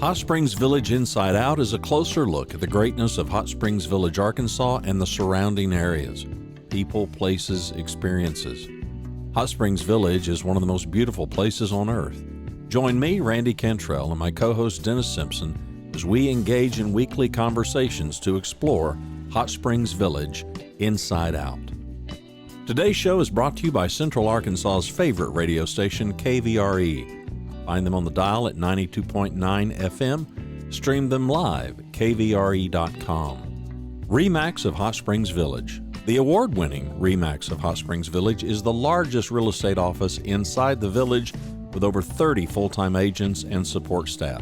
Hot Springs Village Inside Out is a closer look at the greatness of Hot Springs Village, Arkansas and the surrounding areas. People, places, experiences. Hot Springs Village is one of the most beautiful places on earth. Join me, Randy Cantrell, and my co-host Dennis Simpson as we engage in weekly conversations to explore Hot Springs Village Inside Out. Today's show is brought to you by Central Arkansas's favorite radio station, KVRE. Find them on the dial at 92.9 FM. Stream them live at kvre.com. RE/MAX of Hot Springs Village. The award-winning RE/MAX of Hot Springs Village is the largest real estate office inside the village with over 30 full-time agents and support staff.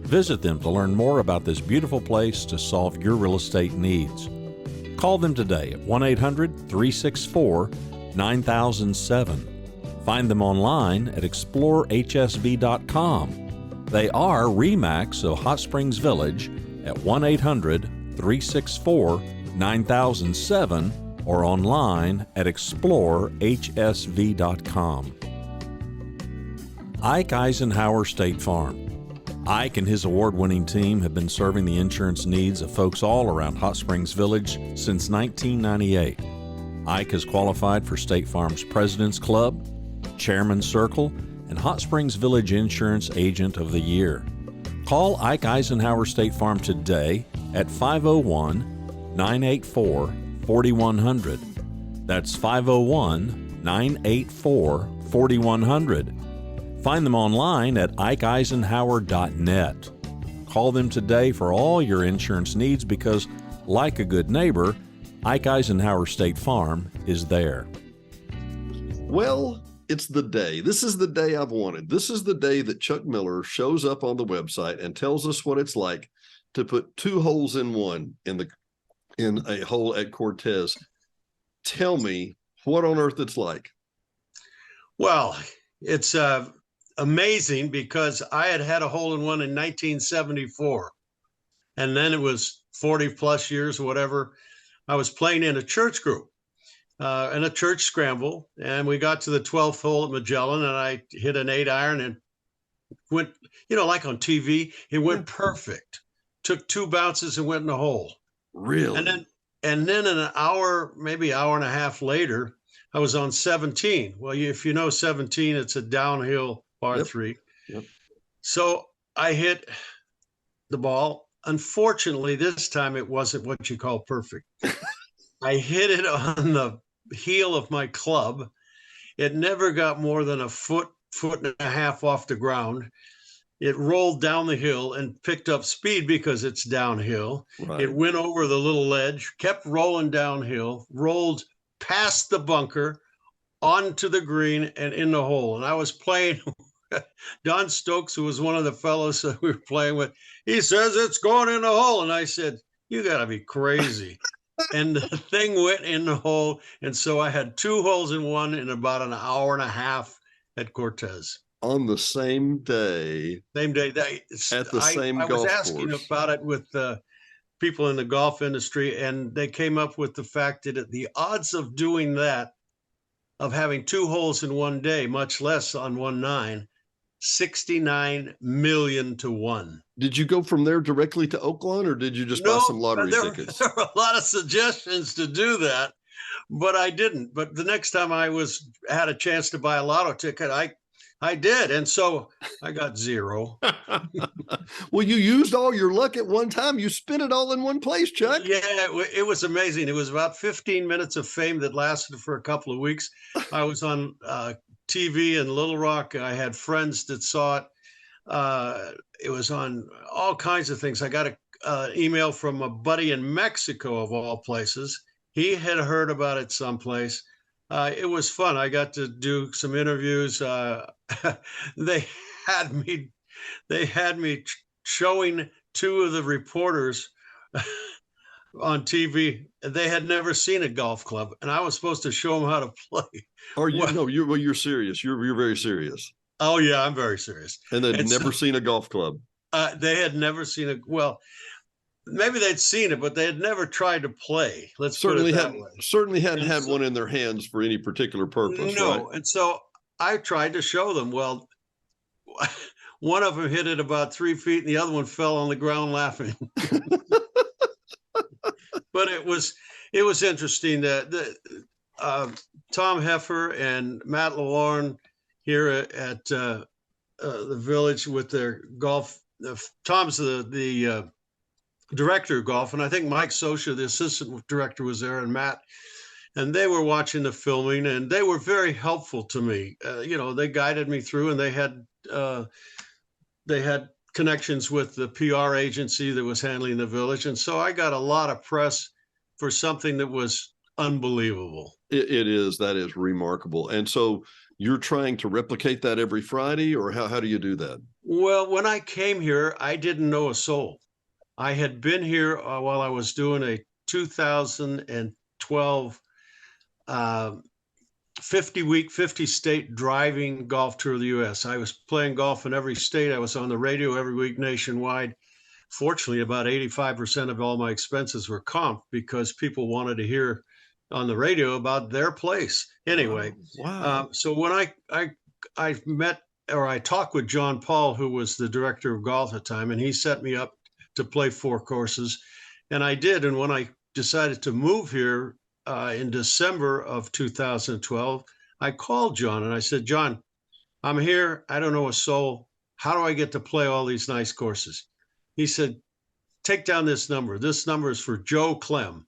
Visit them to learn more about this beautiful place to solve your real estate needs. Call them today at 1-800-364-9007. Find them online at explorehsv.com. They are RE/MAX of Hot Springs Village at 1-800-364-9007 or online at explorehsv.com. Ike Eisenhower State Farm. Ike and his award-winning team have been serving the insurance needs of folks all around Hot Springs Village since 1998. Ike has qualified for State Farm's President's Club, Chairman's Circle, and Hot Springs Village Insurance Agent of the Year. Call Ike Eisenhower State Farm today at 501-984-4100. That's 501-984-4100. Find them online at ikeeisenhower.net. Call them today for all your insurance needs because, like a good neighbor, Ike Eisenhower State Farm is there. Well, it's the day. This is the day I've wanted. This is the day that Chuck Miller shows up on the website and tells us what it's like to put two holes in one in a hole at Cortez. Tell me what on earth it's like. Well, it's amazing because I had a hole in one in 1974, and then it was 40 plus years or whatever. I was playing in a church group. In a church scramble, and we got to the 12th hole at Magellan, and I hit an 8-iron and went, like on TV, it went perfect. Took two bounces and went in the hole. Really? And then an hour, maybe hour and a half later, I was on 17. Well, if you know 17, it's a downhill par 3. Yep. So I hit the ball. Unfortunately, this time it wasn't what you call perfect. I hit it on the heel of my club. It never got more than a foot and a half off the ground. It rolled down the hill and picked up speed because it's downhill. Right. It went over the little ledge, kept rolling downhill, rolled past the bunker, onto the green and in the hole. And I was playing Don Stokes, who was one of the fellows that we were playing with. He says, "It's going in the hole." And I said, "You got to be crazy." And the thing went in the hole. And so I had two holes in one in about an hour and a half at Cortez. On the same day. Same day. At the same golf course. I was asking about it with people in the golf industry, and they came up with the fact that the odds of doing that, of having two holes in one day, much less on 1-9, 69 million to 1. Did you go from there directly to Oakland, or did you just buy some lottery tickets? There were a lot of suggestions to do that, but I didn't. But the next time I had a chance to buy a lotto ticket, I did. And so I got zero. Well, you used all your luck at one time. You spent it all in one place, Chuck. Yeah, it was amazing. It was about 15 minutes of fame that lasted for a couple of weeks. I was on TV in Little Rock. I had friends that saw it. It was on all kinds of things. I got an email from a buddy in Mexico, of all places. He had heard about it someplace. It was fun. I got to do some interviews. They had me showing two of the reporters on TV. They had never seen a golf club, and I was supposed to show them how to play. You're serious. You're very serious. Oh yeah, I'm very serious. And they'd never seen a golf club. They had never seen maybe they'd seen it, but they had never tried to play. Certainly hadn't had one in their hands for any particular purpose. No, right? And so I tried to show them. Well, one of them hit it about 3 feet and the other one fell on the ground laughing. But it was interesting that Tom Heffer and Matt LaLauren here at the Village with their golf. Tom's the director of golf, and I think Mike Sosha, the assistant director, was there, and Matt, and they were watching the filming, and they were very helpful to me. They guided me through, and they had connections with the PR agency that was handling the Village, and so I got a lot of press for something that was unbelievable. It is. That is remarkable. And so you're trying to replicate that every Friday, or how do you do that? Well, when I came here, I didn't know a soul. I had been here while I was doing a 2012 50-week, 50-state driving golf tour of the U.S. I was playing golf in every state. I was on the radio every week nationwide. Fortunately, about 85% of all my expenses were comped because people wanted to hear on the radio about their place. Anyway, wow. So when I met, or I talked with John Paul, who was the director of golf at the time, and he set me up to play 4 courses, and I did. And when I decided to move here in December of 2012, I called John and I said, John, I'm here. I don't know a soul. How do I get to play all these nice courses? He said, take down this number. This number is for Joe Clem.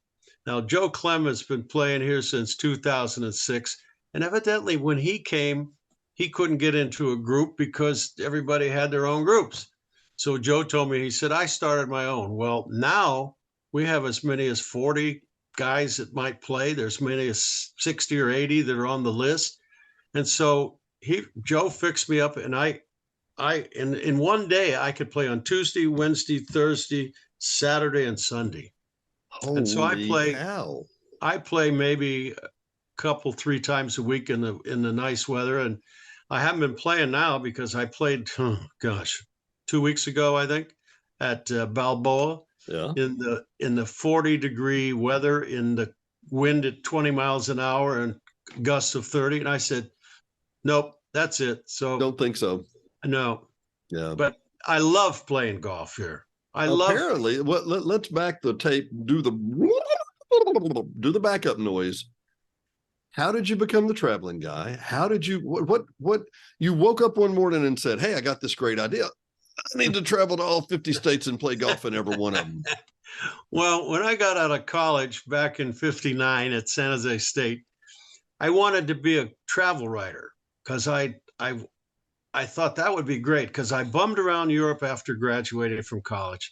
Now, Joe Clem has been playing here since 2006. And evidently, when he came, he couldn't get into a group because everybody had their own groups. So Joe told me, he said, I started my own. Well, now we have as many as 40 guys that might play. There's many as 60 or 80 that are on the list. And so Joe fixed me up, and in one day I could play on Tuesday, Wednesday, Thursday, Saturday, and Sunday. Holy and so cow. I play maybe a couple, 3 times a week in the nice weather. And I haven't been playing now because I played, 2 weeks ago, I think, at Balboa. Yeah. In the 40-degree weather, in the wind at 20 miles an hour and gusts of 30. And I said, nope, that's it. So don't think so. No. Yeah. But I love playing golf here. Apparently, let's back the tape, do the backup noise. How did you become the traveling guy? How did you, what you woke up one morning and said, hey, I got this great idea. I need to travel to all 50 states and play golf in every one of them. Well, when I got out of college back in 59 at San Jose State, I wanted to be a travel writer because I thought that would be great, because I bummed around Europe after graduating from college.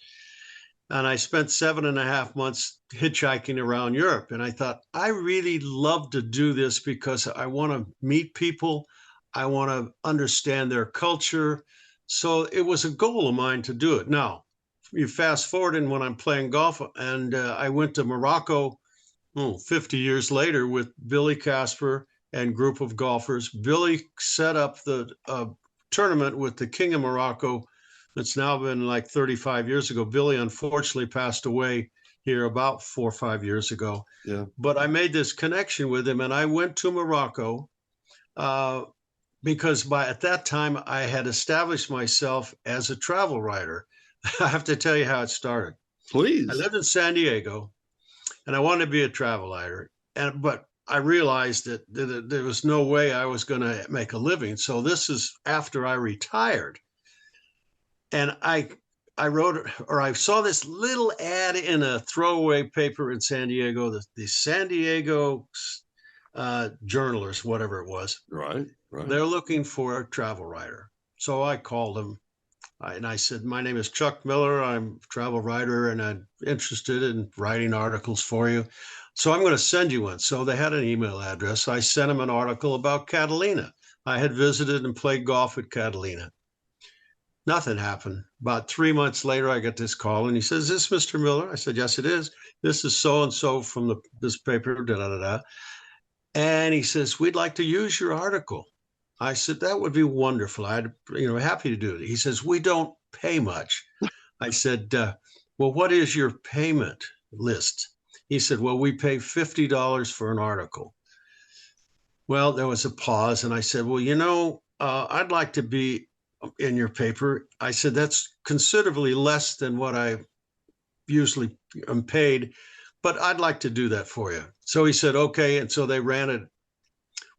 And I spent 7.5 months hitchhiking around Europe. And I thought, I really love to do this because I want to meet people. I want to understand their culture. So it was a goal of mine to do it. Now, you fast forward, and when I'm playing golf, and I went to Morocco 50 years later with Billy Casper and group of golfers. Billy set up the tournament with the King of Morocco. It's now been like 35 years ago. Billy unfortunately passed away here about 4 or 5 years ago. Yeah. But I made this connection with him, and I went to Morocco because at that time I had established myself as a travel writer. I have to tell you how it started. Please. I lived in San Diego, and I wanted to be a travel writer, but I realized that there was no way I was going to make a living. So this is after I retired. And I saw this little ad in a throwaway paper in San Diego, the San Diego Journalist, whatever it was. Right. They're looking for a travel writer. So I called them. And I said, my name is Chuck Miller. I'm a travel writer, and I'm interested in writing articles for you. So I'm going to send you one. So they had an email address. I sent them an article about Catalina. I had visited and played golf at Catalina. Nothing happened. About 3 months later, I got this call, and he says, is this Mr. Miller? I said, yes, it is. This is so-and-so from this paper, da-da-da-da. And he says, we'd like to use your article. I said, that would be wonderful. I'd happy to do it. He says, we don't pay much. I said, well, what is your payment list? He said, well, we pay $50 for an article. Well, there was a pause, and I said, well, I'd like to be in your paper. I said, that's considerably less than what I usually am paid, but I'd like to do that for you. So he said, okay. And so they ran it.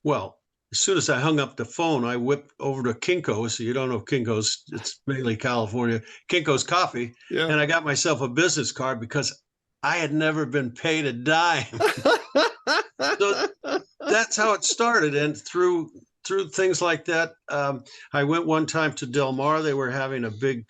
Well, as soon as I hung up the phone, I whipped over to Kinko's. So you don't know Kinko's, it's mainly California, Kinko's Coffee. Yeah. And I got myself a business card because I had never been paid a dime. So that's how it started. And through things like that, I went one time to Del Mar. They were having a big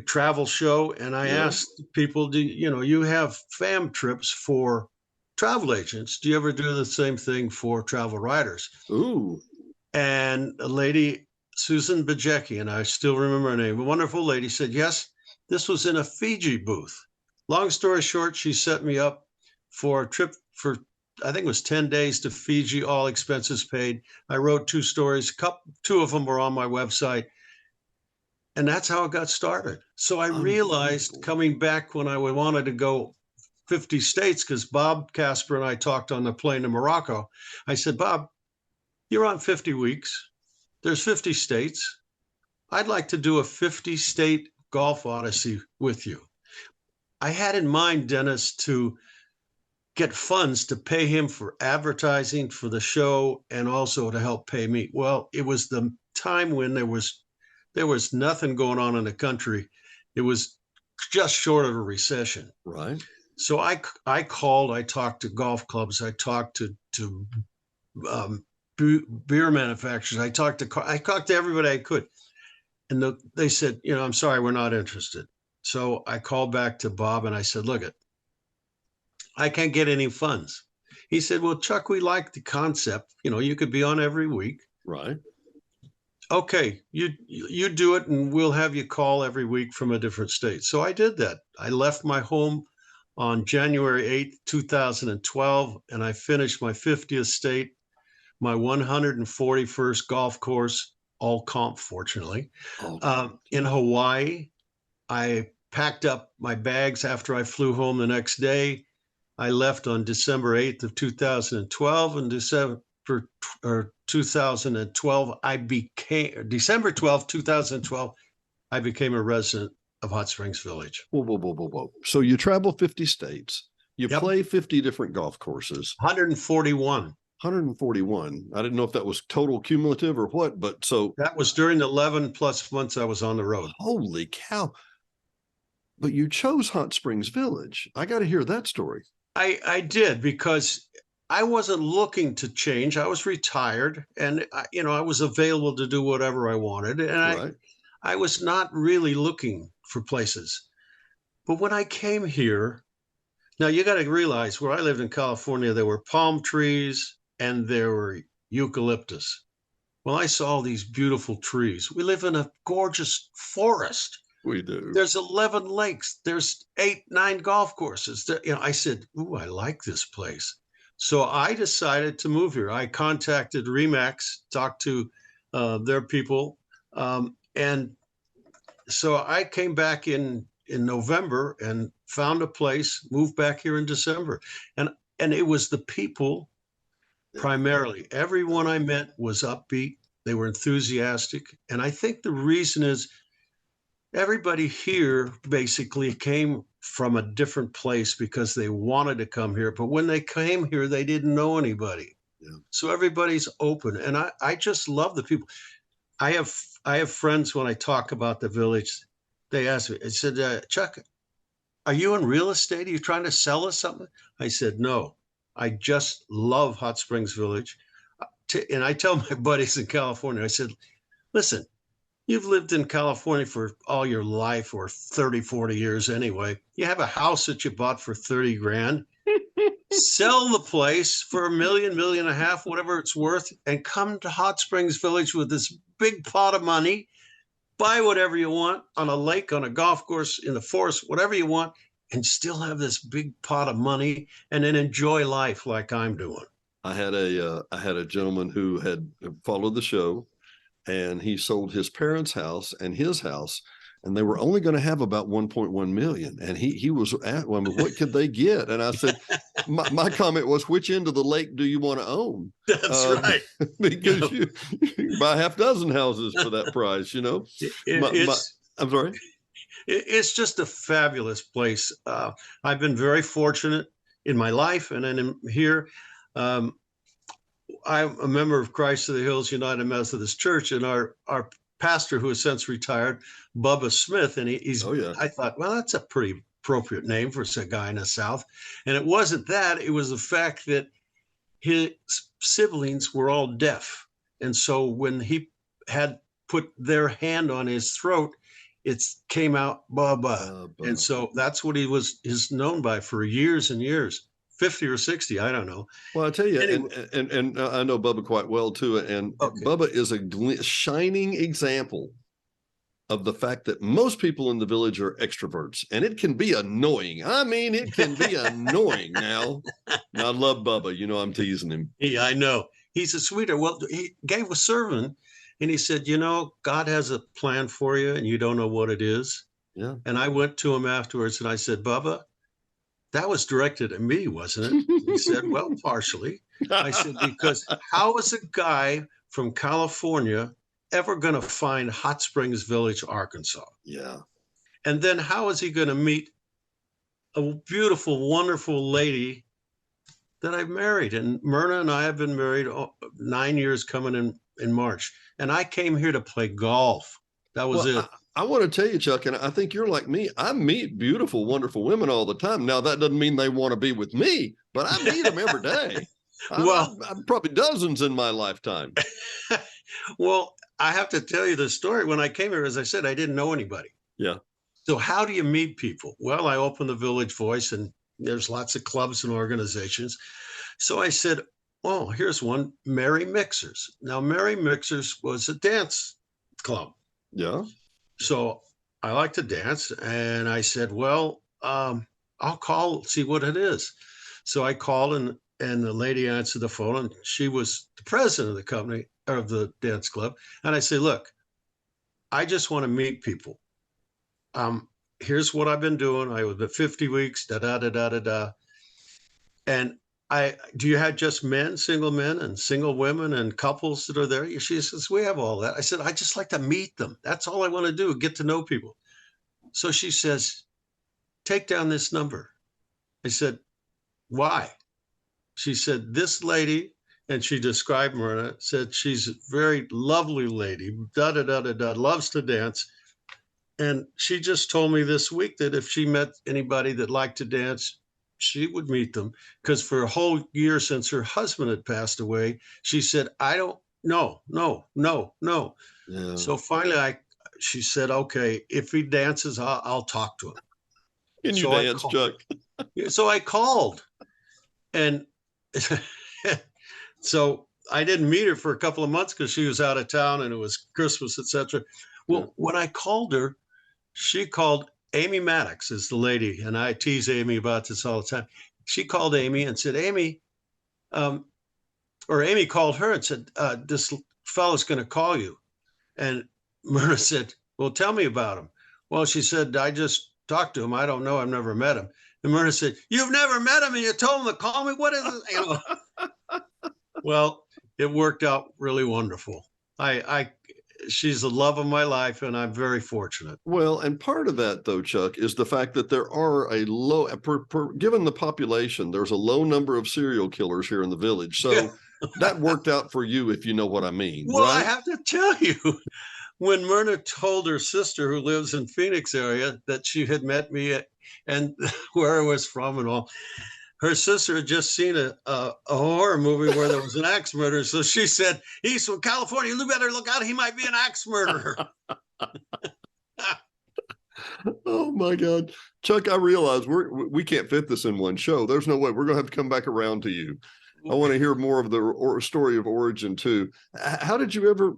travel show, and I asked people, you have fam trips for travel agents? Do you ever do the same thing for travel writers? Ooh. And a lady, Susan Bajecki, and I still remember her name, a wonderful lady, said, yes, this was in a Fiji booth. Long story short, she set me up for a trip for, I think it was 10 days to Fiji, all expenses paid. I wrote 2 stories, two of them were on my website. And that's how it got started. So I realized coming back when I wanted to go 50 states, because Bob Casper and I talked on the plane to Morocco. I said, Bob, you're on 50 weeks. There's 50 states. I'd like to do a 50-state golf odyssey with you. I had in mind, Dennis, to get funds to pay him for advertising for the show and also to help pay me. Well, it was the time when there was nothing going on in the country. It was just short of a recession. Right. So I called, I talked to golf clubs, I talked to beer manufacturers, I talked to everybody I could. And they said, I'm sorry, we're not interested. So I called back to Bob and I said, look, I can't get any funds. He said, well, Chuck, we like the concept. You could be on every week. Right. Okay, you do it and we'll have you call every week from a different state. So I did that. I left my home on January 8th, 2012, and I finished my 50th state, my 141st golf course, all comp, fortunately. In Hawaii, I packed up my bags after I flew home the next day. I left on December 8th of 2012, and December 2012, December 12th, 2012, I became a resident of Hot Springs Village. Whoa. So you travel 50 states, you play 50 different golf courses. 141. 141. I didn't know if that was total cumulative or what, but so. That was during the 11 plus months I was on the road. Holy cow. But you chose Hot Springs Village. I got to hear that story. I did, because I wasn't looking to change. I was retired, and I was available to do whatever I wanted, and I was not really looking for places. But when I came here, now you got to realize, where I lived in California, there were palm trees and there were eucalyptus. Well, I saw these beautiful trees. We live in a gorgeous forest. We do. There's 11 lakes. There's 8, 9 golf courses. I said, ooh, I like this place. So I decided to move here. I contacted Remax, talked to their people. And so I came back in November and found a place, moved back here in December. And it was the people primarily. Everyone I met was upbeat. They were enthusiastic. And I think the reason is everybody here basically came from a different place because they wanted to come here. But when they came here, they didn't know anybody. Yeah. So everybody's open. And I just love the people. I have friends, when I talk about the village, they ask me, I said, Chuck, are you in real estate? Are you trying to sell us something? I said, no, I just love Hot Springs Village. And I tell my buddies in California, I said, listen, you've lived in California for all your life, or 30, 40 years anyway. You have a house that you bought for 30 grand. Sell the place for $1 million, $1.5 million, whatever it's worth, and come to Hot Springs Village with this big pot of money. Buy whatever you want on a lake, on a golf course, in the forest, whatever you want, and still have this big pot of money, and then enjoy life like I'm doing. I had a gentleman who had followed the show, and he sold his parents' house and his house, and they were only going to have about 1.1 million. And he was at, well, I mean, what could they get? And I said, my comment was, which end of the lake do you want to own? That's right. Because you can buy half dozen houses for that price, you know. I'm sorry. It's just a fabulous place. I've been very fortunate in my life, and then here. I'm a member of Christ of the Hills United Methodist Church, and our pastor, who has since retired, Bubba Smith, and he's. Oh, yeah. I thought, well, that's a pretty appropriate name for a guy in the South, and it wasn't that. It was the fact that his siblings were all deaf, and so when he had put their hand on his throat, it came out Bubba, and so that's what he is known by for years and years. 50 or 60, I don't know. Well, I tell you, anyway. and I know Bubba quite well too, and okay. Bubba is a shining example of the fact that most people in the village are extroverts, and it can be annoying. I mean, it can be annoying now. And I love Bubba. You know, I'm teasing him. Yeah, I know. He's a sweetheart. Well, he gave a sermon, and he said, you know, God has a plan for you, and you don't know what it is. Yeah. And I went to him afterwards, and I said, Bubba, that was directed at me, wasn't it? He said, well, partially. I said, because how is a guy from California ever going to find Hot Springs Village, Arkansas? Yeah. And then how is he going to meet a beautiful, wonderful lady that I've married? And Myrna and I have been married 9 years coming in March. And I came here to play golf. That was it. I want to tell you, Chuck, and I think you're like me. I meet beautiful, wonderful women all the time. Now, that doesn't mean they want to be with me, but I meet them every day. I'm probably dozens in my lifetime. Well, I have to tell you the story. When I came here, as I said, I didn't know anybody. Yeah. So how do you meet people? Well, I opened the Village Voice, and there's lots of clubs and organizations. So I said, oh, here's one, Merry Mixers. Now, Merry Mixers was a dance club. Yeah. So I like to dance, and I said, well, I'll call, see what it is. So I called, and the lady answered the phone, and she was the president of the company, of the dance club. And I said, look, I just want to meet people. Here's what I've been doing. I was at 50 weeks, da-da-da-da-da-da. And do you have just men, single men and single women and couples that are there? She says, we have all that. I said, I just like to meet them. That's all I want to do, get to know people. So she says, take down this number. I said, why? She said, this lady, and she described Myrna, said she's a very lovely lady, da-da-da-da-da, loves to dance. And she just told me this week that if she met anybody that liked to dance, she would meet them, because for a whole year since her husband had passed away, she said, I don't know, no. Yeah. So finally, she said, okay, if he dances, I'll talk to him. Can you dance, Chuck? So I called, and so I didn't meet her for a couple of months because she was out of town and it was Christmas, etc. Well, when I called her, she called. Amy Maddox is the lady, and I tease Amy about this all the time. She called Amy and said, Amy, or Amy called her and said, this fellow's going to call you. And Myrna said, well, tell me about him. Well, she said, I just talked to him. I don't know. I've never met him. And Myrna said, you've never met him and you told him to call me? What is it? You know? Well, it worked out really wonderful. She's the love of my life, and I'm very fortunate. Well, and part of that, though, Chuck, is the fact that there are a low, given the population, there's a low number of serial killers here in the village. So that worked out for you, if you know what I mean. Well, right? I have to tell you, when Myrna told her sister, who lives in Phoenix area, that she had met me and where I was from and all, her sister had just seen a horror movie where there was an axe murderer. So she said, he's from California. You better look out. He might be an axe murderer. Oh, my God. Chuck, I realize we can't fit this in one show. There's no way. We're going to have to come back around to you. I want to hear more of the story of origin, too. How did you ever,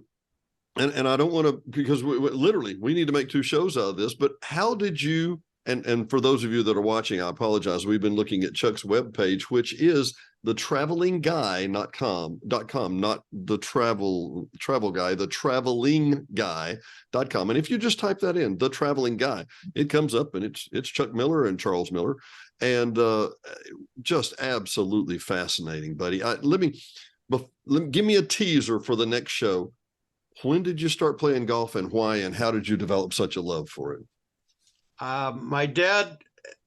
and I don't want to, because literally we need to make 2 shows out of this, but how did you, and for those of you that are watching, I apologize. We've been looking at Chuck's webpage, which is thetravelingguy.com, not the travel guy, thetravelingguy.com. And if you just type that in, The Traveling Guy, it comes up, and it's Chuck Miller and Charles Miller, and just absolutely fascinating, buddy. Give me a teaser for the next show. When did you start playing golf, and why, and how did you develop such a love for it? My dad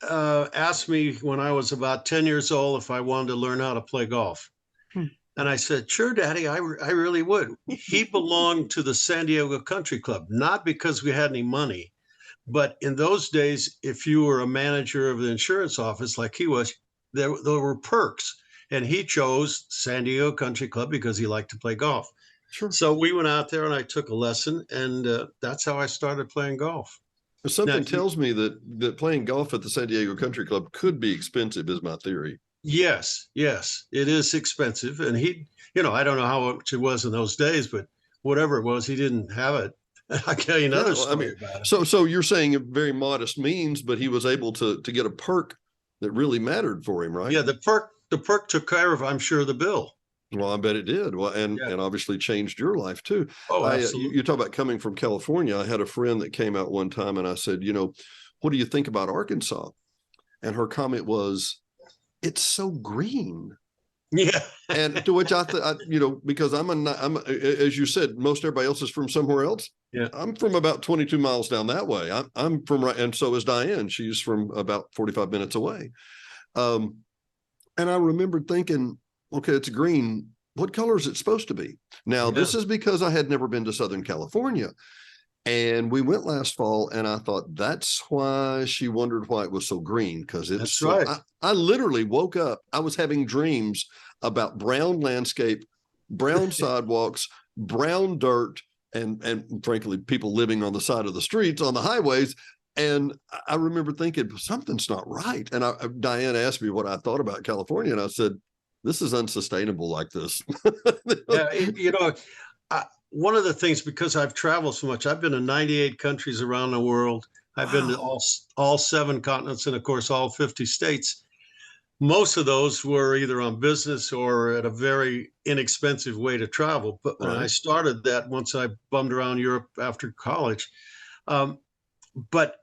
asked me when I was about 10 years old if I wanted to learn how to play golf. And I said, sure, Daddy, I really would. He belonged to the San Diego Country Club, not because we had any money, but in those days, if you were a manager of the insurance office like he was, there were perks. And he chose San Diego Country Club because he liked to play golf. Sure. So we went out there and I took a lesson, and that's how I started playing golf. Something tells me that playing golf at the San Diego Country Club could be expensive, is my theory. Yes, it is expensive. And he, I don't know how much it was in those days, but whatever it was, he didn't have it. I'll tell you another story about it. So you're saying a very modest means, but he was able to get a perk that really mattered for him, right? Yeah, the perk took care of, I'm sure, the bill. Well, I bet it did. Well, and obviously changed your life too. Oh, absolutely. You talk about coming from California. I had a friend that came out one time, and I said, what do you think about Arkansas? And her comment was, it's so green. Yeah. And to which I because I'm as you said, most everybody else is from somewhere else. Yeah. I'm from about 22 miles down that way. I'm from and so is Diane. She's from about 45 minutes away. And I remember thinking, okay, it's green. What color is it supposed to be? Now, This is because I had never been to Southern California. And we went last fall, and I thought that's why she wondered why it was so green, because it's right. I literally woke up. I was having dreams about brown landscape, brown sidewalks, brown dirt, and frankly, people living on the side of the streets, on the highways. And I remember thinking, something's not right. And Diane asked me what I thought about California, and I said, this is unsustainable like this. One of the things, because I've traveled so much, I've been to 98 countries around the world. I've been to all 7 continents and, of course, all 50 states. Most of those were either on business or at a very inexpensive way to travel. But when I started that, once I bummed around Europe after college, but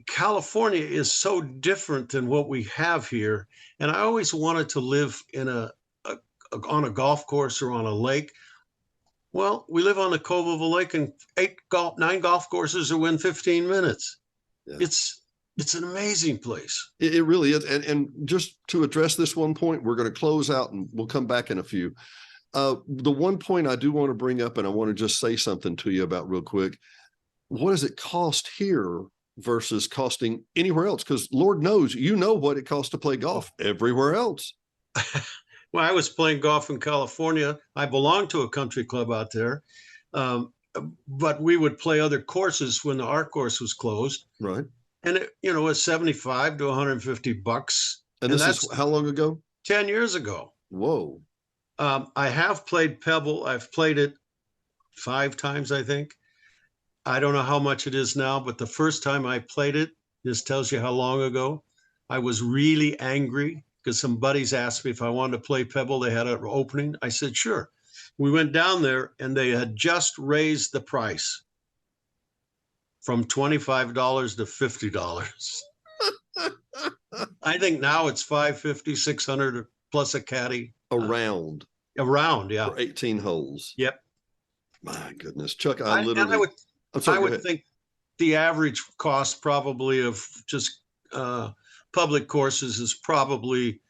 California is so different than what we have here. And I always wanted to live in on a golf course or on a lake. Well, we live on the cove of a lake, and 9 golf courses are within 15 minutes. Yeah. It's an amazing place. It really is. And just to address this one point, we're going to close out and we'll come back in a few. The one point I do want to bring up, and I want to just say something to you about real quick. What does it cost here versus costing anywhere else? Because Lord knows, what it costs to play golf everywhere else. Well, I was playing golf in California. I belonged to a country club out there, but we would play other courses when our course was closed. Right. And it was $75 to $150. And this is how long ago? 10 years ago. Whoa. I have played Pebble. I've played it 5 times, I think. I don't know how much it is now, but the first time I played it, this tells you how long ago, I was really angry because some buddies asked me if I wanted to play Pebble. They had an opening. I said, sure. We went down there, and they had just raised the price from $25 to $50. I think now it's $550, $600 plus a caddy. Around, yeah. For 18 holes. Yep. My goodness. Chuck, I would think the average cost probably of just public courses is probably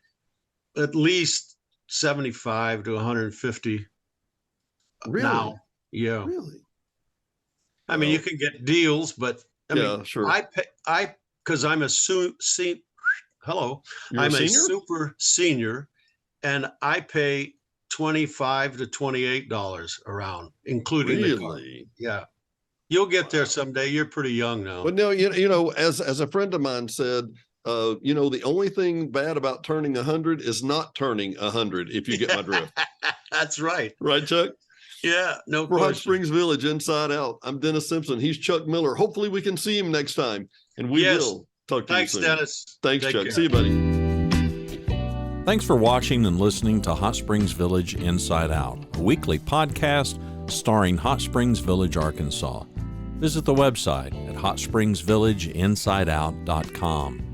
at least $75 to $150. Really? Now. Yeah. Really? I mean, you can get deals, but sure. Because I'm a super senior, and I pay $25 to $28 around, including the car. Yeah. You'll get there someday. You're pretty young now. But no, as a friend of mine said, the only thing bad about turning 100 is not turning 100, if you get my drift. That's right. Right, Chuck? Yeah, no For question. Hot Springs Village, Inside Out. I'm Dennis Simpson. He's Chuck Miller. Hopefully we can see him next time, and we will talk to you soon. Thanks, Dennis. Thanks, Take Chuck. care. See you, buddy. Thanks for watching and listening to Hot Springs Village Inside Out, a weekly podcast starring Hot Springs Village, Arkansas. Visit the website at hotspringsvillageinsideout.com.